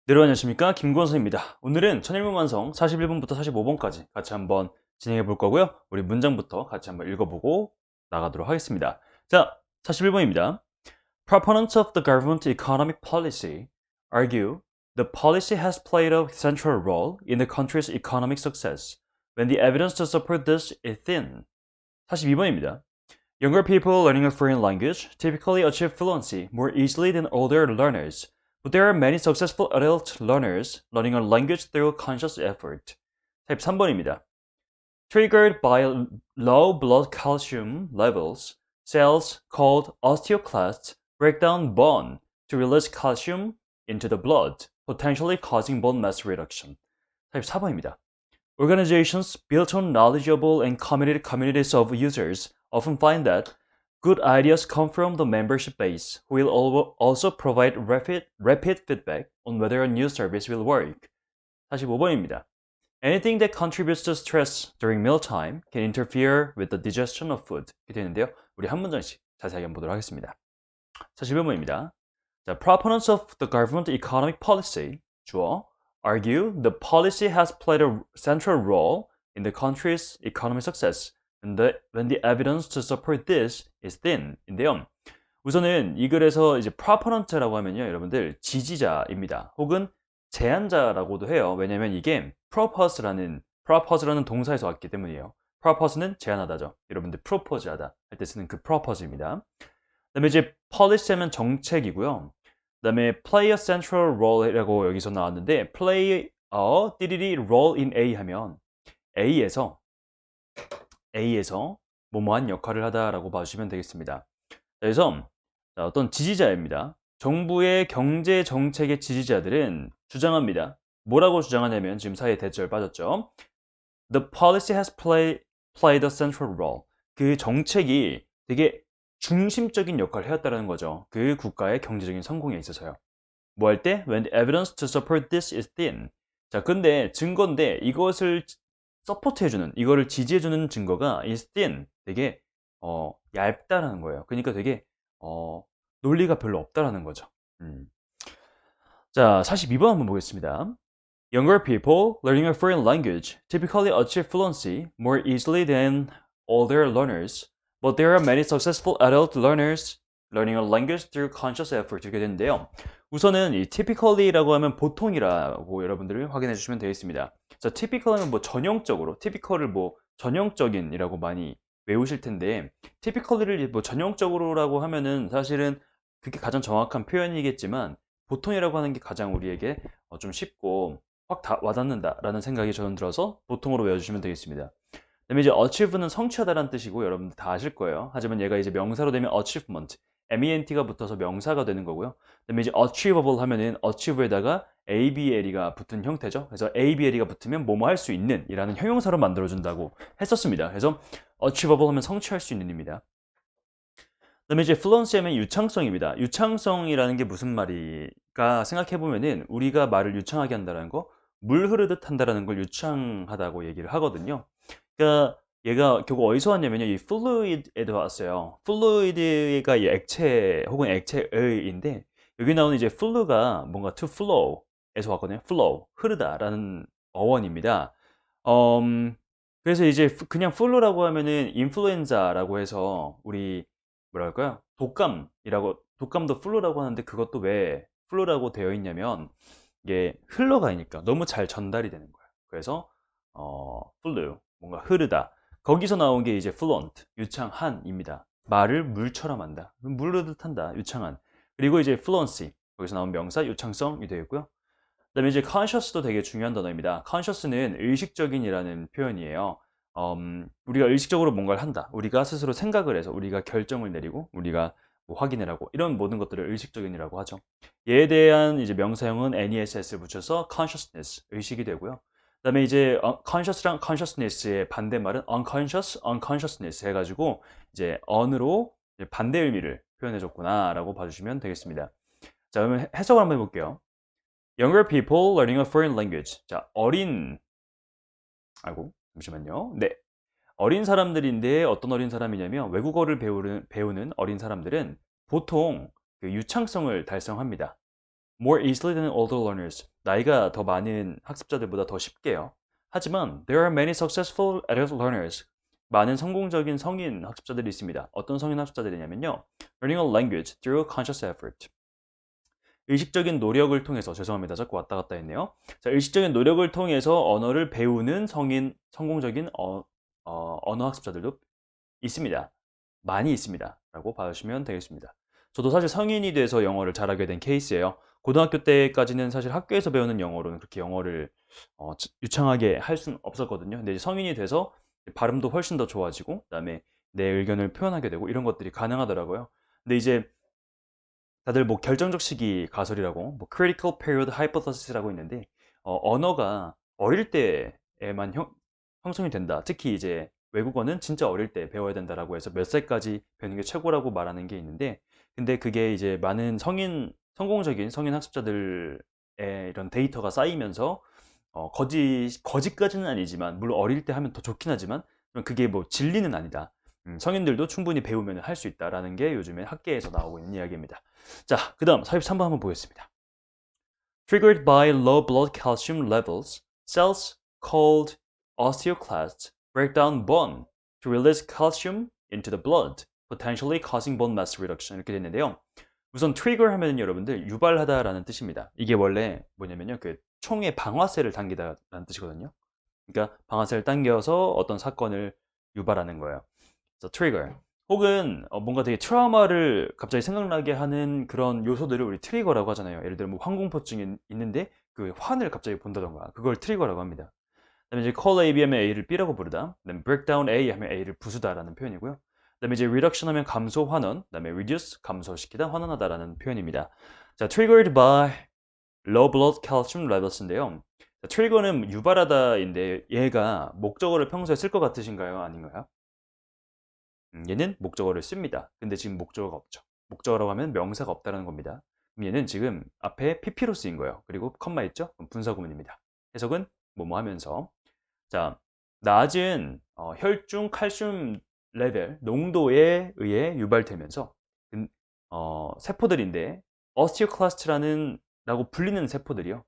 네, 여러분 안녕하십니까? 김권수입니다. 오늘은 천일문 완성 41번부터 45번까지 같이 한번 진행해 볼 거고요. 우리 문장부터 같이 한번 읽어보고 나가도록 하겠습니다. 자, 41번입니다. Proponents of the government economic policy argue the policy has played a central role in the country's economic success when the evidence to support this is thin. 42번입니다. Younger people learning a foreign language typically achieve fluency more easily than older learners, but there are many successful adult learners learning a language through conscious effort. 43번입니다. Triggered by low blood calcium levels, cells called osteoclasts break down bone to release calcium into the blood, potentially causing bone mass reduction. 44번입니다. Organizations built on knowledgeable and committed communities of users often find that good ideas come from the membership base, who will also provide rapid feedback on whether a new service will work. 45번입니다. Anything that contributes to stress during mealtime can interfere with the digestion of food. 이렇게 되는데요. 우리 한 문장씩 자세하게 한번 보도록 하겠습니다. 41번입니다. 자, Proponents of the government economic policy, 주어, argue the policy has played a central role in the country's economic success when the evidence to support this is thin. 인데요. 우선은 이 글에서 이제 proponent라고 하면요, 여러분들 지지자입니다. 혹은 제안자라고도 해요. 왜냐면 이게 propose라는 동사에서 왔기 때문이에요. propose는 제안하다죠. 여러분들 propose하다 할 때 쓰는 그 propose입니다. 그다음에 이제 policy하면 정책이고요. 그다음에 play a central role이라고 여기서 나왔는데 play a 띠리리 role in A 하면 A에서 뭐뭐한 역할을 하다라고 봐주시면 되겠습니다. 그래서 어떤 지지자입니다. 정부의 경제 정책의 지지자들은 주장합니다. 뭐라고 주장하냐면 지금 사이에 대절 빠졌죠. The policy has played a central role. 그 정책이 되게 중심적인 역할을 해왔다는 거죠. 그 국가의 경제적인 성공에 있어서요. 뭐 할 때? When the evidence to support this is thin. 자, 근데 증거인데 이것을 서포트해주는, 이거를 지지해주는 증거가 is thin. 되게 얇다라는 거예요. 그러니까 되게 논리가 별로 없다라는 거죠. 자, 42번 한번 보겠습니다. Younger people learning a foreign language typically achieve fluency more easily than older learners, but there are many successful adult learners learning a language through conscious effort. 이렇게 되는데요. 우선은 이 typically라고 하면 보통이라고 여러분들이 확인해 주시면 되겠습니다. 자, typical은 뭐 전형적으로, typical을 뭐 전형적인이라고 많이 외우실 텐데, typically를 뭐 전형적으로라고 하면은 사실은 그게 가장 정확한 표현이겠지만, 보통이라고 하는 게 가장 우리에게 좀 쉽고 확 와닿는다라는 생각이 저는 들어서 보통으로 외워주시면 되겠습니다. 그다음에 이제 achieve는 성취하다라는 뜻이고 여러분들 다 아실 거예요. 하지만 얘가 이제 명사로 되면 achievement, ment가 붙어서 명사가 되는 거고요. 그다음에 이제 achievable 하면은 achieve에다가 abl이가 붙은 형태죠. 그래서 abl이가 붙으면 뭐뭐 할 수 있는 이라는 형용사로 만들어준다고 했었습니다. 그래서 achievable 하면 성취할 수 있는입니다. 그다음에 이제 fluency 하면 유창성입니다. 유창성이라는 게 무슨 말일까 생각해 보면은 우리가 말을 유창하게 한다는 거, 물 흐르듯 한다라는 걸 유창하다고 얘기를 하거든요. 그러니까 얘가 결국 어디서 왔냐면요, 이 fluid에도 왔어요. fluid가 이 액체 혹은 액체의인데 여기 나오는 이제 flow가 뭔가 to flow에서 왔거든요. flow 흐르다라는 어원입니다. 그래서 이제 그냥 flow라고 하면은 인플루엔자라고 해서 우리 뭐랄까요? 독감도 플루라고 하는데 그것도 왜 플루라고 되어 있냐면 이게 흘러가니까 너무 잘 전달이 되는 거예요. 그래서 플루 뭔가 흐르다. 거기서 나온 게 이제 fluent 유창한입니다. 말을 물처럼 한다. 물 흐르듯 한다. 유창한. 그리고 이제 fluency 거기서 나온 명사 유창성이 되어 있고요. 그다음에 이제 conscious도 되게 중요한 단어입니다. conscious는 의식적인이라는 표현이에요. 우리가 의식적으로 뭔가를 한다. 우리가 스스로 생각을 해서 우리가 결정을 내리고 우리가 뭐 확인을 하고 이런 모든 것들을 의식적인이라고 하죠. 얘에 대한 이제 명사형은 ness를 붙여서 consciousness 의식이 되고요. 그다음에 이제 conscious랑 consciousness의 반대말은 unconsciousness 해가지고 이제 on으로 이제 반대 의미를 표현해줬구나라고 봐주시면 되겠습니다. 자, 그러면 해석을 한번 해볼게요. Younger people learning a foreign language. 자, 잠시만요. 네. 어린 사람들인데 어떤 어린 사람이냐면 외국어를 배우는 어린 사람들은 보통 그 유창성을 달성합니다. more easily than older learners. 나이가 더 많은 학습자들보다 더 쉽게요. 하지만 there are many successful adult learners. 많은 성공적인 성인 학습자들이 있습니다. 어떤 성인 학습자들이냐면요. learning a language through conscious effort. 의식적인 노력을 통해서 죄송합니다. 자꾸 왔다 갔다 했네요. 자, 의식적인 노력을 통해서 언어를 배우는 성공적인 언어 학습자들도 있습니다. 많이 있습니다. 라고 봐주시면 되겠습니다. 저도 사실 성인이 돼서 영어를 잘하게 된 케이스예요. 고등학교 때까지는 사실 학교에서 배우는 영어로는 그렇게 영어를 유창하게 할 수는 없었거든요. 근데 이제 성인이 돼서 발음도 훨씬 더 좋아지고 그다음에 내 의견을 표현하게 되고 이런 것들이 가능하더라고요. 근데 이제 다들 뭐 결정적 시기 가설이라고 뭐 critical period hypothesis라고 있는데 언어가 어릴 때에만 형성이 된다. 특히 이제 외국어는 진짜 어릴 때 배워야 된다라고 해서 몇 살까지 배우는 게 최고라고 말하는 게 있는데 근데 그게 이제 많은 성공적인 성인 학습자들의 이런 데이터가 쌓이면서 거짓까지는 아니지만 물론 어릴 때 하면 더 좋긴 하지만 그게 뭐 진리는 아니다. 성인들도 충분히 배우면 할 수 있다라는 게 요즘에 학계에서 나오고 있는 이야기입니다. 자, 그 다음 43번 한번 보겠습니다. Triggered by low blood calcium levels, cells called osteoclasts break down bone to release calcium into the blood, potentially causing bone mass reduction 이렇게 됐는데요. 우선 trigger 하면은 여러분들 유발하다라는 뜻입니다. 이게 원래 뭐냐면요. 그 총의 방아쇠를 당기다라는 뜻이거든요. 그러니까 방아쇠를 당겨서 어떤 사건을 유발하는 거예요. 그래서 trigger. 혹은 뭔가 되게 트라우마를 갑자기 생각나게 하는 그런 요소들을 우리 트리거라고 하잖아요. 예를 들어 뭐 항공포증이 있는데 그 환을 갑자기 본다던가 그걸 트리거라고 합니다. 그다음에 이제 call A, B 하면 A를 B라고 부르다. 그다음에 break down A 하면 A를 부수다라는 표현이고요. 그다음에 이제 reduction 하면 감소 환원, 그다음에 reduce 감소시키다, 환원하다라는 표현입니다. 자, triggered by low blood calcium levels인데요. 자, trigger는 유발하다인데 얘가 목적어를 평소에 쓸 것 같으신가요? 아닌가요? 얘는 목적어를 씁니다. 근데 지금 목적어가 없죠. 목적어라고 하면 명사가 없다는 겁니다. 그럼 얘는 지금 앞에 PP로 쓰인 거예요. 그리고 컴마 있죠? 그럼 분사구문입니다. 해석은 뭐뭐 하면서 자, 낮은 혈중 칼슘 레벨 농도에 의해 유발되면서 세포들인데 오스티오클라스트라는 라고 불리는 세포들이요.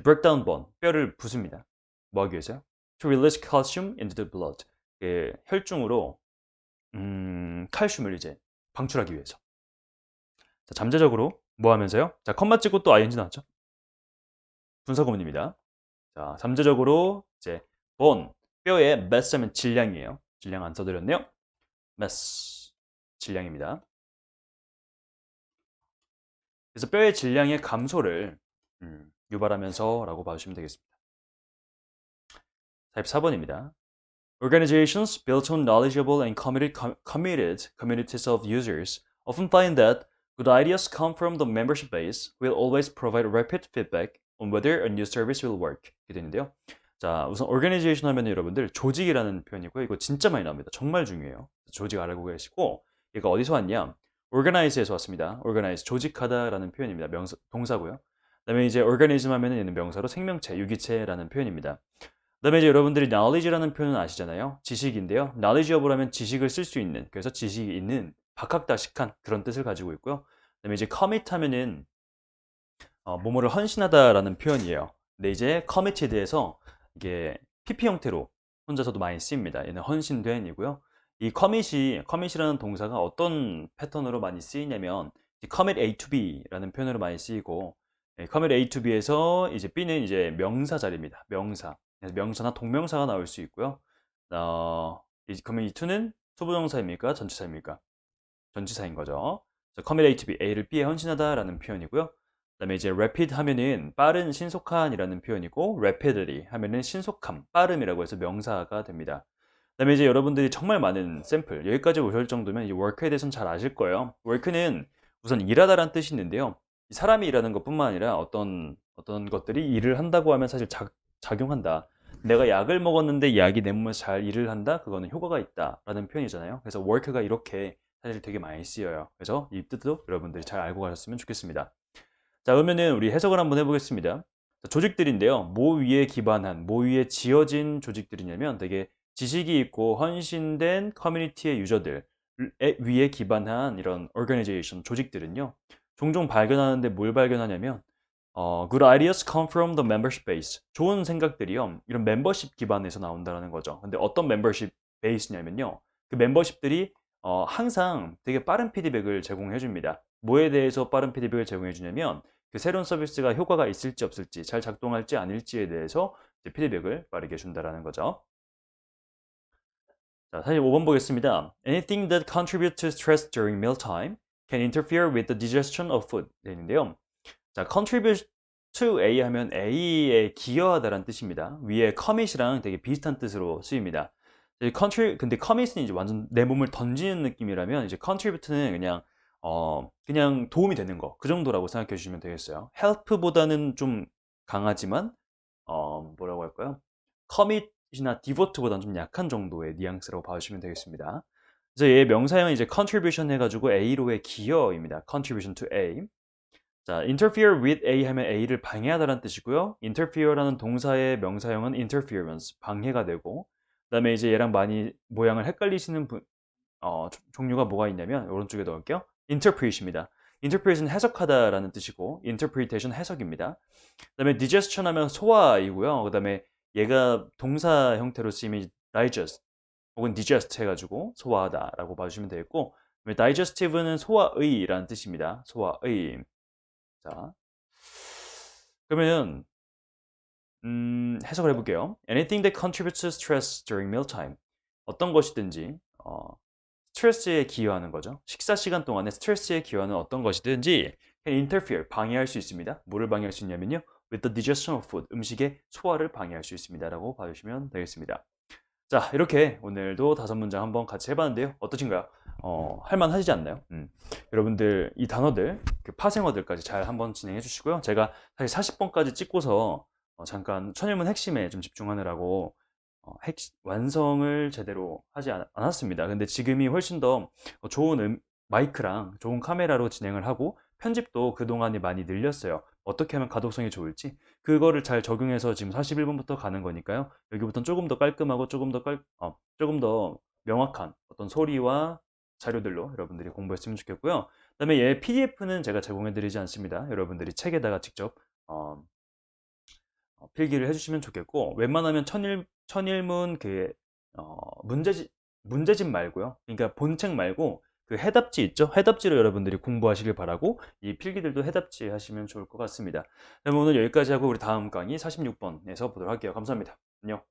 breakdown bone 뼈를 부숩니다. 뭐 하기 위해서요? To release calcium into the blood. 혈중으로 칼슘을 이제 방출하기 위해서. 자, 잠재적으로 뭐 하면서요? 자, 컴마 찍고 또 ing 나왔죠? 분사구문입니다. 자, 잠재적으로 이제 bone 뼈의 mass 하면 질량이에요. 질량 안 써드렸네요. mass 질량입니다. 그래서 뼈의 질량의 감소를 유발하면서라고 봐주시면 되겠습니다. 44번입니다. Organizations built on knowledgeable and committed communities of users often find that good ideas come from the membership base will always provide rapid feedback on whether a new service will work. 이렇게 되는데요. 자, 우선 organization 하면 여러분들 조직이라는 표현이고요. 이거 진짜 많이 나옵니다. 정말 중요해요. 조직 알고 계시고 얘가 어디서 왔냐? organize에서 왔습니다. organize, 조직하다라는 표현입니다. 동사고요. 그다음에 이제 organism 하면은 얘는 명사로 생명체, 유기체라는 표현입니다. 그다음에 이제 여러분들이 knowledge라는 표현은 아시잖아요. 지식인데요. knowledgeable 하면 지식을 쓸 수 있는, 그래서 지식이 있는, 박학다식한 그런 뜻을 가지고 있고요. 그다음에 이제 commit 하면은 뭐뭐를 헌신하다라는 표현이에요. 근데 이제 committed에서 이게 PP 형태로 혼자서도 많이 쓰입니다. 얘는 헌신된이고요. 이 commit이라는 동사가 어떤 패턴으로 많이 쓰이냐면 commit A to B라는 표현으로 많이 쓰이고 commit A to B에서 이제 B는 이제 명사 자리입니다. 명사. 명사나 동명사가 나올 수 있고요. 그러면 이 to는 소부정사입니까? 전치사입니까? 전치사인 거죠. commit A to B, A를 B에 헌신하다라는 표현이고요. 그다음에 이제 rapid 하면은 빠른, 신속한이라는 표현이고 rapidly 하면은 신속함, 빠름이라고 해서 명사가 됩니다. 그다음에 이제 여러분들이 정말 많은 샘플 여기까지 오실 정도면 이 work에 대해서는 잘 아실 거예요. work는 우선 일하다라는 뜻이 있는데요. 사람이 일하는 것뿐만 아니라 어떤 것들이 일을 한다고 하면 사실 작용한다. 내가 약을 먹었는데 이 약이 내 몸에서 잘 일을 한다. 그거는 효과가 있다라는 표현이잖아요. 그래서 work가 이렇게 사실 되게 많이 쓰여요. 그래서 이 뜻도 여러분들이 잘 알고 가셨으면 좋겠습니다. 자, 그러면은 우리 해석을 한번 해보겠습니다. 자, 조직들인데요. 뭐 위에 기반한, 뭐 위에 지어진 조직들이냐면 되게 지식이 있고 헌신된 커뮤니티의 유저들 위에 기반한 이런 organization, 조직들은요. 종종 발견하는데 뭘 발견하냐면 good ideas come from the membership base. 좋은 생각들이요. 이런 멤버십 기반에서 나온다는 거죠. 근데 어떤 멤버십 베이스냐면요. 그 멤버십들이 항상 되게 빠른 피드백을 제공해 줍니다. 뭐에 대해서 빠른 피드백을 제공해 주냐면 그 새로운 서비스가 효과가 있을지 없을지, 잘 작동할지 아닐지에 대해서 이제 피드백을 빠르게 준다라는 거죠. 자, 45번 보겠습니다. Anything that contributes to stress during mealtime can interfere with the digestion of food. 네, 있는데요. 자, contribute to A 하면 A에 기여하다라는 뜻입니다. 위에 commit이랑 되게 비슷한 뜻으로 쓰입니다. 근데 commit은 이제 완전 내 몸을 던지는 느낌이라면 이제 contribute는 그냥 도움이 되는 거, 그 정도라고 생각해 주시면 되겠어요. help보다는 좀 강하지만 뭐라고 할까요? commit이나 devote보다는 좀 약한 정도의 뉘앙스라고 봐주시면 되겠습니다. 그래서 얘 명사형은 이제 contribution 해가지고 A로의 기여입니다. contribution to A. 자, interfere with A 하면 A를 방해하다라는 뜻이고요. interfere라는 동사의 명사형은 interference, 방해가 되고, 그다음에 이제 얘랑 많이 모양을 헷갈리시는 종류가 뭐가 있냐면 오른쪽에 넣을게요. interpret입니다. interpret은 해석하다라는 뜻이고, interpretation 해석입니다. 그다음에 digestion 하면 소화이고요. 그다음에 얘가 동사 형태로 쓰이면 digest 혹은 digest 해가지고 소화하다라고 봐주시면 되겠고, 그다음에 digestive는 소화의라는 뜻입니다. 소화의. 자, 그러면 해석을 해볼게요. Anything that contributes to stress during mealtime. 어떤 것이든지 스트레스에 기여하는 거죠. 식사 시간 동안에 스트레스에 기여하는 어떤 것이든지 can interfere, 방해할 수 있습니다. 뭐를 방해할 수 있냐면요. with the digestion of food, 음식의 소화를 방해할 수 있습니다. 라고 봐주시면 되겠습니다. 자, 이렇게 오늘도 5문장 한번 같이 해봤는데요. 어떠신가요? 할만하시지 않나요? 여러분들 이 단어들, 그 파생어들까지 잘 한번 진행해 주시고요. 제가 사실 40번까지 찍고서 잠깐 천일문 핵심에 좀 집중하느라고 완성을 제대로 하지 않았습니다. 근데 지금이 훨씬 더 좋은 마이크랑 좋은 카메라로 진행을 하고 편집도 그동안이 많이 늘렸어요. 어떻게 하면 가독성이 좋을지 그거를 잘 적용해서 지금 41분부터 가는 거니까요. 여기부터는 조금 더 깔끔하고 조금 더 명확한 어떤 소리와 자료들로 여러분들이 공부했으면 좋겠고요. 그다음에 얘 PDF는 제가 제공해 드리지 않습니다. 여러분들이 책에다가 직접 필기를 해주시면 좋겠고, 웬만하면 천일문 문제집 말고요. 그러니까 본책 말고 그 해답지 있죠? 해답지로 여러분들이 공부하시길 바라고 이 필기들도 해답지 하시면 좋을 것 같습니다. 그럼 오늘 여기까지 하고 우리 다음 강의 46번에서 보도록 할게요. 감사합니다. 안녕.